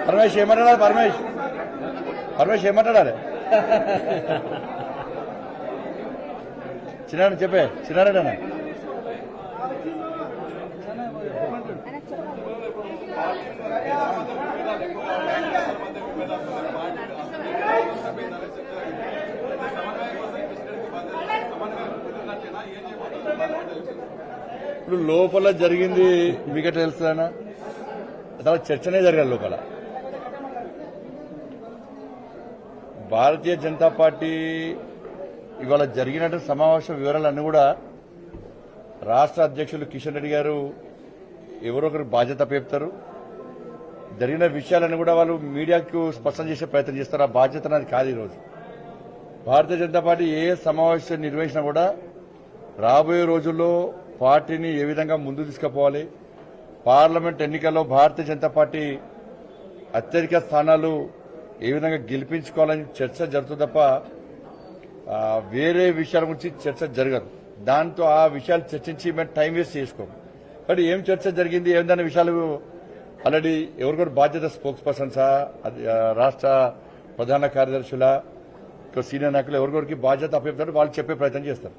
పరమేష్ ఏమంటాడు? పరమేష్ ఏమంటాడు? చిన్నాడు చెప్పే, చిన్నాడన్నా ఇప్పుడు లోపల జరిగింది మీకు తెలుస్తుందన్నా? అసలు చర్చనే జరగాలి లోపల. భారతీయ జనతా పార్టీ ఇవాళ జరిగినట్టు సమావేశ వివరాలన్నీ కూడా రాష్ట్ర అధ్యక్షులు కిషన్ రెడ్డి గారు ఎవరో ఒకరు బాధ్యత అప్పచెప్తారు. జరిగిన విషయాలను కూడా వాళ్ళు మీడియాకు స్పష్టం చేసే ప్రయత్నం చేస్తారు. ఆ బాధ్యత నాది కాదు. ఈరోజు భారతీయ జనతా పార్టీ ఏ సమావేశం నిర్వహించినా కూడా రాబోయే రోజుల్లో పార్టీని ఏ విధంగా ముందుకు తీసుకుపోవాలి, పార్లమెంట్ ఎన్నికల్లో భారతీయ జనతా పార్టీ అత్యధిక స్థానాలు ఏ విధంగా గెలిపించుకోవాలని చర్చ జరుగుతుంది తప్ప వేరే విషయాల గురించి చర్చ జరగదు. దాంతో ఆ విషయాలు చర్చించి మేము టైం వేస్ట్ చేసుకోం. బట్ ఏం చర్చ జరిగింది ఏదైనా విషయాలు ఆల్రెడీ ఎవరికొరు బాధ్యత స్పోక్స్ పర్సన్సా, రాష్ట్ర ప్రధాన కార్యదర్శుల, సీనియర్ నాయకులు ఎవరికొరికి బాధ్యత అప్పచెప్తారు, వాళ్ళు చెప్పే ప్రయత్నం చేస్తారు.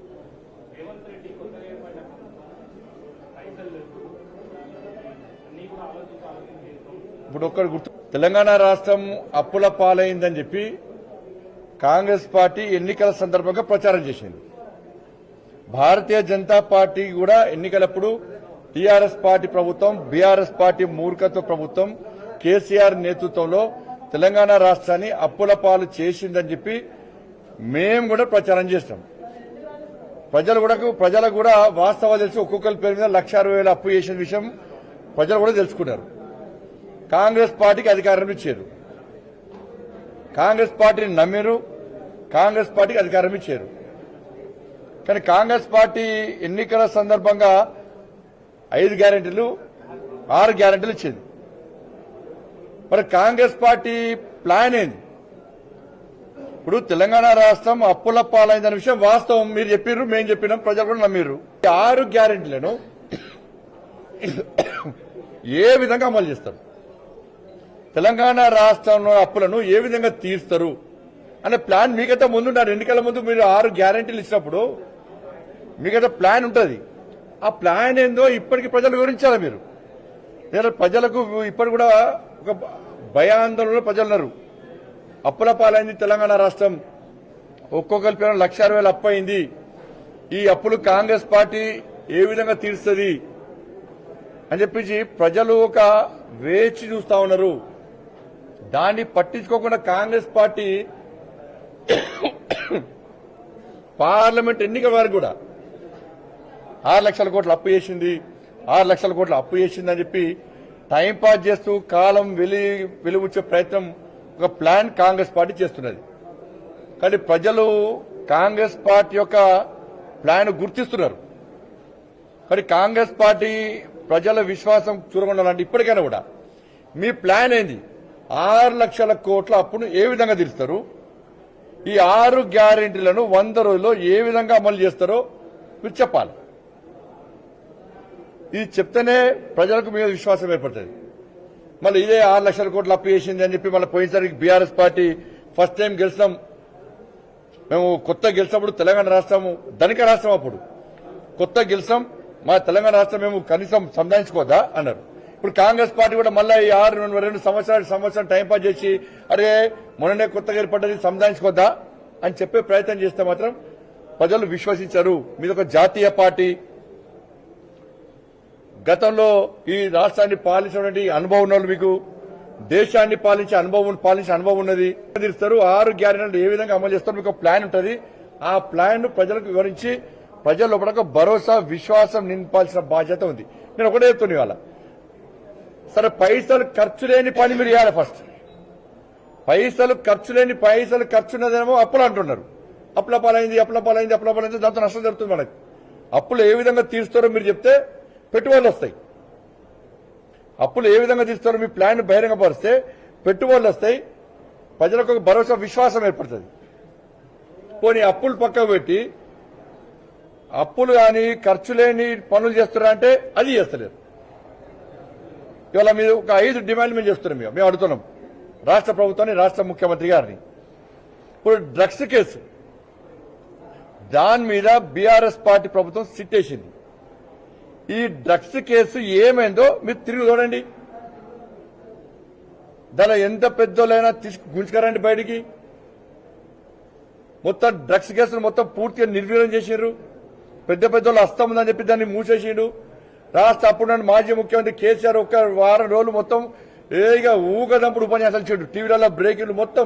ఇప్పుడు ఒక్కరు గుర్తు, తెలంగాణ రాష్ట్రం అప్పుల పాలైందని చెప్పి కాంగ్రెస్ పార్టీ ఎన్నికల సందర్భంగా ప్రచారం చేసింది. భారతీయ జనతా పార్టీ కూడా ఎన్నికలప్పుడు టీఆర్ఎస్ పార్టీ ప్రభుత్వం, బీఆర్ఎస్ పార్టీ మూర్ఖత్వ ప్రభుత్వం, కేసీఆర్ నేతృత్వంలో తెలంగాణ రాష్ట్రాన్ని అప్పుల పాలు చేసిందని చెప్పి మేము కూడా ప్రచారం చేస్తాం. ప్రజలకు కూడా వాస్తవాలు తెలిసి ఒక్కొక్కరి పేరు మీద 1,60,000 అప్పు చేసిన విషయం ప్రజలు కూడా తెలుసుకున్నారు. కాంగ్రెస్ పార్టీకి అధికారం ఇచ్చారు, కాంగ్రెస్ పార్టీని నమ్మారు, కాంగ్రెస్ పార్టీకి అధికారం ఇచ్చారు. కానీ కాంగ్రెస్ పార్టీ ఎన్నికల సందర్భంగా 5 గ్యారెంటీలు 6 గ్యారెంటీలు ఇచ్చింది. మరి కాంగ్రెస్ పార్టీ ప్లాన్ ఏంది? ఇప్పుడు తెలంగాణ రాష్ట్రం అప్పుల పాలైందనే విషయం వాస్తవం. మీరు చెప్పారు, మేము చెప్పినాం, ప్రజలు కూడా నమ్మారు. 6 గ్యారెంటీలను ఏ విధంగా అమలు చేస్తారు, తెలంగాణ రాష్ట్రంలో అప్పులను ఏ విధంగా తీరుస్తారు అనే ప్లాన్ మీకైతే ముందున్నారు. ఎన్నికల ముందు మీరు 6 గ్యారెంటీలు ఇచ్చినప్పుడు మీకైతే ప్లాన్ ఉంటుంది. ఆ ప్లాన్ ఏందో ఇప్పటికీ ప్రజలు వివరించాలి మీరు. నేను ప్రజలకు ఇప్పటి కూడా ఒక భయాందోళనలో ప్రజలు ఉన్నారు. అప్పుల పాలైంది తెలంగాణ రాష్ట్రం, ఒక్కొక్కరి పేరు 1,60,000 అప్పు అయింది. ఈ అప్పులు కాంగ్రెస్ పార్టీ ఏ విధంగా తీరుస్తుంది అని చెప్పేసి ప్రజలు ఒక వేచి చూస్తా ఉన్నారు. దాన్ని పట్టించుకోకుండా కాంగ్రెస్ పార్టీ పార్లమెంట్ ఎన్నికల వరకు కూడా 6 లక్షల కోట్ల అప్పు చేసింది, 6 లక్షల కోట్ల అప్పు చేసింది అని చెప్పి టైంపాస్ చేస్తూ కాలం వెలుగుచ్చే ప్రయత్నం, ఒక ప్లాన్ కాంగ్రెస్ పార్టీ చేస్తున్నది. కానీ ప్రజలు కాంగ్రెస్ పార్టీ యొక్క ప్లాన్ గుర్తిస్తున్నారు. కానీ కాంగ్రెస్ పార్టీ ప్రజల విశ్వాసం చూరగొండాలంటే ఇప్పటికైనా కూడా మీ ప్లాన్ ఏంది? 6 లక్షల కోట్ల అప్పును ఏ విధంగా తీరుస్తారు? ఈ 6 గ్యారెంటీలను 100 రోజుల్లో ఏ విధంగా అమలు చేస్తారో మీరు చెప్పాలి. ఇది చెప్తేనే ప్రజలకు మీద విశ్వాసం ఏర్పడుతుంది. మళ్ళీ ఇదే 6 లక్షల కోట్ల అప్పు చేసింది అని చెప్పి మళ్ళీ పోయినసారికి బీఆర్ఎస్ పార్టీ ఫస్ట్ టైం గెలిచాం, మేము కొత్త గెలిచినప్పుడు తెలంగాణ రాష్ట్రము ధనిక రాష్ట్రం, అప్పుడు కొత్త గెలిచాం, మా తెలంగాణ రాష్ట్రం మేము కనీసం సంధానించుకోద్దా అన్నారు. ఇప్పుడు కాంగ్రెస్ పార్టీ కూడా మళ్ళీ ఈ 2 సంవత్సరాలు టైంపాస్ చేసి అరే మొన్ననే కొత్తగా ఏర్పడ్డది సంధానించుకోద్దా అని చెప్పే ప్రయత్నం చేస్తే మాత్రం ప్రజలు విశ్వసించారు. మీదొక జాతీయ పార్టీ, గతంలో ఈ రాష్ట్రాన్ని పాలించినటువంటి అనుభవం ఉన్న వాళ్ళు, మీకు దేశాన్ని పాలించే అనుభవం ఉన్నది. తీరుస్తారు 6 గ్యారెంటీలు ఏ విధంగా అమలు చేస్తారు, మీకు ప్లాన్ ఉంటుంది. ఆ ప్లాన్ ప్రజలకు వివరించి ప్రజల లోపల భరోసా విశ్వాసం నింపాల్సిన బాధ్యత ఉంది. నేను ఒకటే చెప్తున్నా, ఇవాళ సరే పైసలు ఖర్చు లేని పని మీరు చేయాలి. ఫస్ట్ పైసలు ఖర్చున్నదేమో అప్పులు అంటున్నారు. అప్పుల పాలైంది, దాంతో నష్టం జరుగుతుంది మనకి. అప్పులు ఏ విధంగా తీరుస్తారో మీరు చెప్తే పెట్టుబడులు వస్తాయి. అప్పులు ఏ విధంగా తీస్తారో మీ ప్లాన్ బహిరంగపరిస్తే పెట్టుబడులు వస్తాయి, ప్రజలకు ఒక భరోసా విశ్వాసం ఏర్పడుతుంది. పోనీ అప్పులు పక్కకు పెట్టి అప్పులు కానీ ఖర్చు లేని పనులు చేస్తున్నారంటే అది చేస్తలేరు. ఇవాళ మీరు ఒక 5 డిమాండ్లు మేము చేస్తున్నాం. మేము అడుగుతున్నాం రాష్ట్ర ప్రభుత్వాన్ని, రాష్ట్ర ముఖ్యమంత్రి గారిని. ఇప్పుడు డ్రగ్స్ కేసు దాని మీద బీఆర్ఎస్ పార్టీ ప్రభుత్వం సిట్ వేసింది. ఈ డ్రగ్స్ కేసు ఏమైందో మీరు తిరిగి చూడండి. దానిలో ఎంత పెద్దోళ్ళైనా గుంజుకరండి బయటికి. మొత్తం డ్రగ్స్ కేసును మొత్తం పూర్తిగా నిర్వీర్యం చేసిండ్రు. పెద్ద పెద్దోళ్ళు హస్తం ఉందని చెప్పి దాన్ని మూసేసిండు. రాష్ట్ర అప్పుడు మాజీ ముఖ్యమంత్రి కేసీఆర్ ఒక్క వారం రోజులు మొత్తం ఏగా ఊగదంపుడు ఉపన్యాసాలు చేయడు. టీవీలలో బ్రేకింగ్లు మొత్తం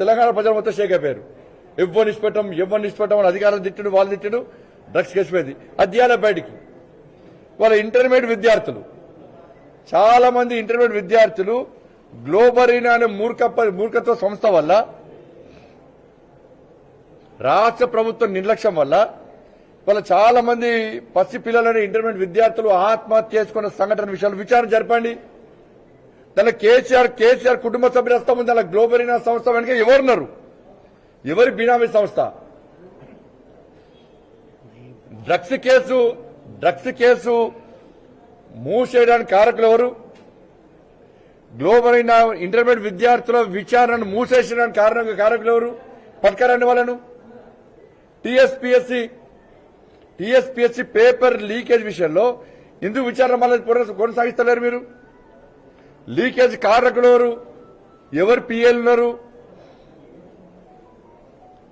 తెలంగాణ ప్రజలు మొత్తం షేక్ అయిపోయారు. ఎవరిని ఇష్టపెట్టం అని అధికారులు తిట్టిడు, వాళ్ళు తిట్టిడు. డ్రగ్స్ కేసు పోయింది. అధ్యాయాల బయటికి వాళ్ళ ఇంటర్మీడియట్ విద్యార్థులు, చాలా మంది ఇంటర్మీడియట్ విద్యార్థులు గ్లోబరీనా అనే మూర్ఖత్వ సంస్థ వల్ల, రాష్ట్ర ప్రభుత్వం నిర్లక్ష్యం వల్ల వాళ్ళ చాలా మంది పసి పిల్లలని ఇంటర్మీడియట్ విద్యార్థులు ఆత్మహత్య చేసుకున్న సంఘటన విషయాలు విచారణ జరపండి. దానిలో కేసీఆర్ కుటుంబ సభ్యుల హస్తం ఉంది. దానిలో గ్లోబరీనా సంస్థ వెనుక ఎవరున్నారు? ఎవరి బినామీ సంస్థ? డ్రగ్స్ కేసు మూసేయడానికి కారకులు ఎవరు? గ్లోబరీనా ఇంటర్మీడియట్ విద్యార్థుల విచారణను మూసేసడానికి కారకులు ఎవరు? పట్టుకరండి వాళ్ళను. టీఎస్పీఎస్సీ పేపర్ లీకేజ్ విషయంలో ఎందుకు విచారణ మళ్ళీ కొనసాగిస్తలేరు మీరు? లీకేజ్ కారకులు ఎవరు పిఎల్ ఉన్నారు?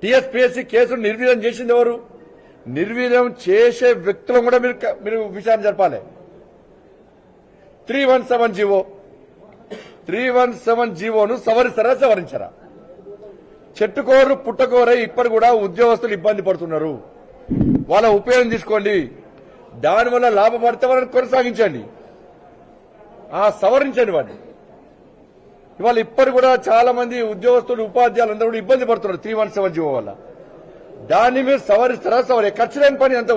టీఎస్పీఎస్సీ కేసును నిర్వీర్యం చేసింది ఎవరు? నిర్వీర్యం చేసే వ్యక్తులను కూడా మీరు విచారణ జరపాలి. 317 జీవోను సవరించరా? చెట్టుకోరు పుట్టకోరై ఇప్పటి కూడా ఉద్యోగస్తులు ఇబ్బంది పడుతున్నారు. వాళ్ళ ఉపయోగం తీసుకోండి. దానివల్ల లాభపడితే వాళ్ళని కొనసాగించండి, సవరించండి వాడిని. ఇవాళ ఇప్పటి కూడా చాలా మంది ఉద్యోగస్తులు, ఉపాధ్యాయులు అందరూ కూడా ఇబ్బంది పడుతున్నారు 317 జీవో వల్ల. దాన్ని మీరు సవరిస్తారా? ఖర్చు లేని పని అంత